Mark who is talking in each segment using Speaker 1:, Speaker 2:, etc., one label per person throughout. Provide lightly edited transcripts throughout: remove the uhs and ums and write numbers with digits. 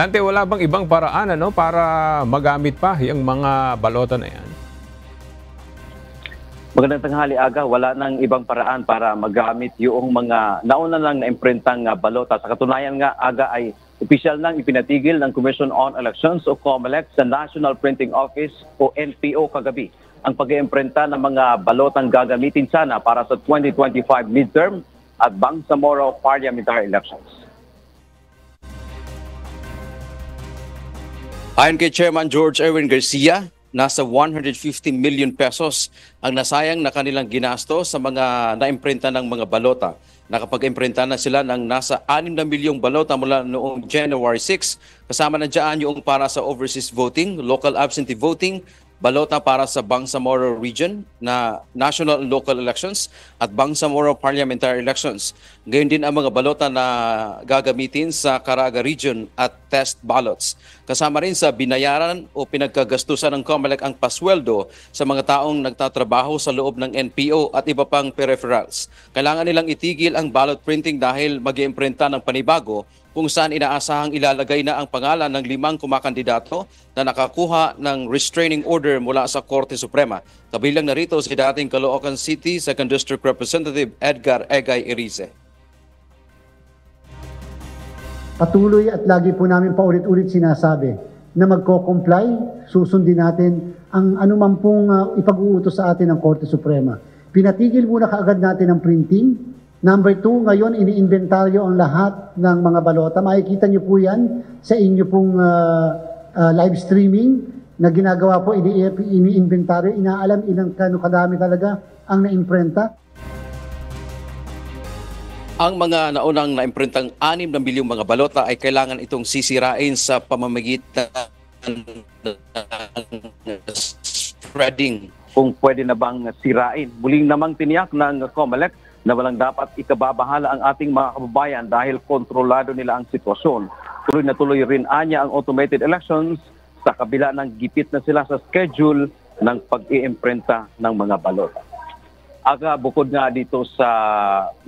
Speaker 1: Dante, wala bang ibang paraan para magamit pa yung mga balota na yan?
Speaker 2: Magandang tanghali, Aga. Wala nang ibang paraan para magamit yung mga nauna lang na imprentang balota. Sa katunayan nga, Aga, ay opisyal nang ipinatigil ng Commission on Elections o COMELEC sa National Printing Office o NPO kagabi ang pag-iimprenta ng mga balotang gagamitin sana para sa 2025 midterm at Bangsamoro parliamentary elections.
Speaker 3: Ayon kay Chairman George Erwin Garcia, nasa 150 million pesos ang nasayang na kanilang ginasto sa mga naimprenta ng mga balota. Nakapag-imprenta na sila ng nasa 6 na milyong balota mula noong January 6. Kasama na dyan yung para sa overseas voting, local absentee voting, balota para sa Bangsamoro region na national and local elections at Bangsamoro parliamentary elections. Gayon din ang mga balota na gagamitin sa Caraga region at test ballots. Kasama rin sa binayaran o pinagkagastusan ng COMELEC ang pasweldo sa mga taong nagtatrabaho sa loob ng NPO at iba pang peripherals. Kailangan nilang itigil ang ballot printing dahil mag-iimprenta ng panibago kung saan inaasahang ilalagay na ang pangalan ng 5 kumakandidato na nakakuha ng restraining order mula sa Korte Suprema. Kabilang na rito si dating Caloocan City 2nd District Representative Edgar Egay Erice.
Speaker 4: Patuloy at lagi po namin paulit-ulit sinasabi na magko-comply, susundin natin ang anuman pong ipag-uutos sa atin ng Korte Suprema. Pinatigil muna kaagad natin ang printing. Number 2, ngayon iniinventaryo ang lahat ng mga balota. Makikita niyo po yan sa inyo pong live streaming na ginagawa po, iniinventaryo, inaalam ilang kadami talaga ang naimprenta.
Speaker 3: Ang mga naunang naimprentang 6 na milyong mga balota ay kailangan itong sisirain sa pamamagitan ng spreading.
Speaker 2: Kung pwede na bang sirain. Muling namang tiniyak ng COMELEC na walang dapat ikababahala ang ating mga kababayan dahil kontrolado nila ang sitwasyon. Tuloy na tuloy rin anya ang automated elections sa kabila ng gipit na sila sa schedule ng pag-iimprenta ng mga balota. Aga, bukod nga dito sa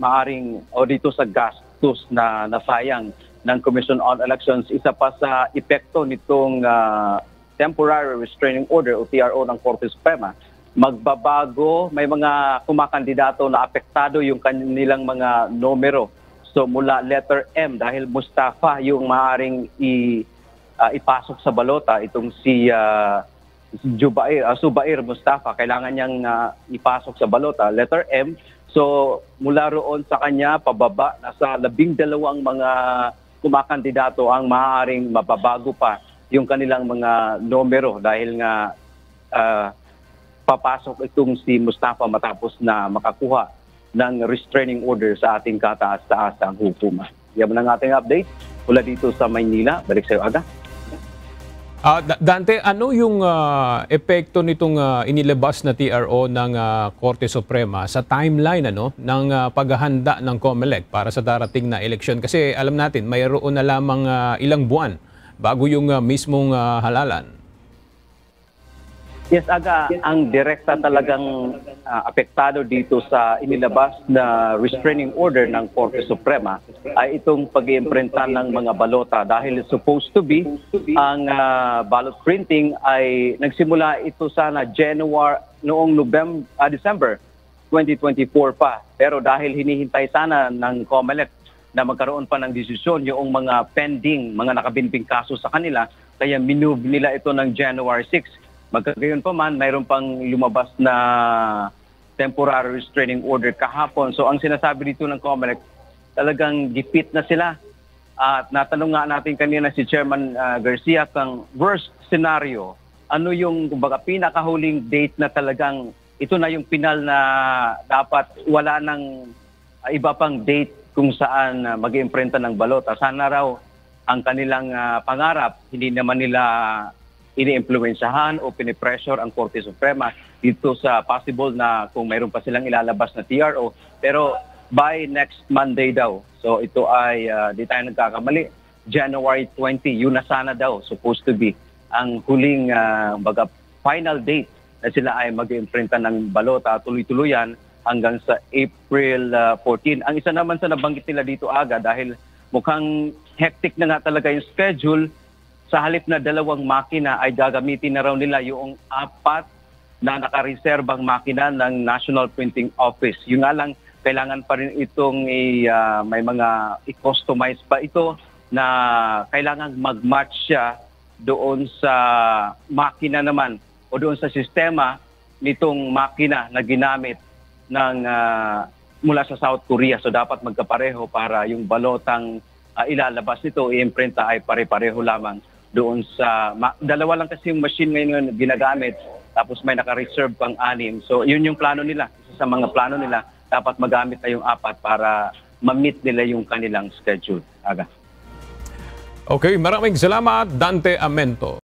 Speaker 2: maaring o dito sa gastos na nasayang ng Commission on Elections, isa pa sa epekto nitong temporary restraining order o TRO ng Korte Suprema, magbabago, may mga kumakandidato na apektado yung kanilang mga numero. So mula letter M, dahil Mustafa yung maaaring ipasok sa balota, itong si Subair Mustafa, kailangan niyang ipasok sa balota, letter M. So mula roon sa kanya, pababa, nasa 12 mga kumakandidato ang maaaring mababago pa yung kanilang mga numero dahil nga papasok itong si Mustafa matapos na makakuha ng restraining order sa ating kataas-taasang hukuman. Yan ang ating update mula dito sa Maynila. Balik sa iyo, Aga.
Speaker 1: Dante, ano yung epekto nitong inilabas na TRO ng Korte Suprema sa timeline ng paghahanda ng COMELEC para sa darating na eleksyon? Kasi alam natin, mayroon na lamang ilang buwan bago yung mismong halalan.
Speaker 2: Yes, Aga, ang direkta talagang apektado dito sa inilabas na restraining order ng Korte Suprema ay itong pag-iimprenta ng mga balota dahil supposed to be ang ballot printing ay nagsimula ito sana noong December 2024 pa. Pero dahil hinihintay sana ng COMELEC na magkaroon pa ng desisyon yung mga pending, mga nakabinbing kaso sa kanila, kaya minove nila ito ng January 6. Magkagayon pa man, mayroon pang lumabas na temporary restraining order kahapon. So ang sinasabi dito ng COMELEC, talagang gipit na sila. At natanong nga natin kanina si Chairman Garcia kung worst scenario, ano yung kumbaga pinakahuling date na talagang ito na yung final na dapat wala nang iba pang date kung saan mag-iimprenta ng balota. Sana raw ang kanilang pangarap, hindi naman nila ini-impluensyahan o pinipressure ang Korte Suprema dito sa possible na kung mayroon pa silang ilalabas na TRO. Pero by next Monday daw. So ito ay, di tayo nagkakamali, January 20, yun na sana daw, supposed to be, ang huling final date na sila ay mag-imprinta ng balota tuloy-tuluyan hanggang sa April 14. Ang isa naman sa nabanggit nila dito, Aga, dahil mukhang hectic na nga talaga yung schedule, sa halip na 2 makina ay gagamitin na raw nila yung 4 na nakareserbang makina ng National Printing Office. Yung nga lang, kailangan pa rin itong may mga i-customize pa ito na kailangan mag-match siya doon sa makina naman o doon sa sistema nitong makina na ginamit ng mula sa South Korea. So dapat magkapareho para yung balotang ilalabas nito, i-imprenta ay pare-pareho lamang doon sa... Dalawa lang kasi yung machine ngayon ginagamit, tapos may naka-reserve pang 6. So yun yung plano nila. Isa sa mga plano nila, dapat magamit na yung 4 para ma-meet nila yung kanilang schedule. Aga.
Speaker 1: Okay, maraming salamat, Dante Amento.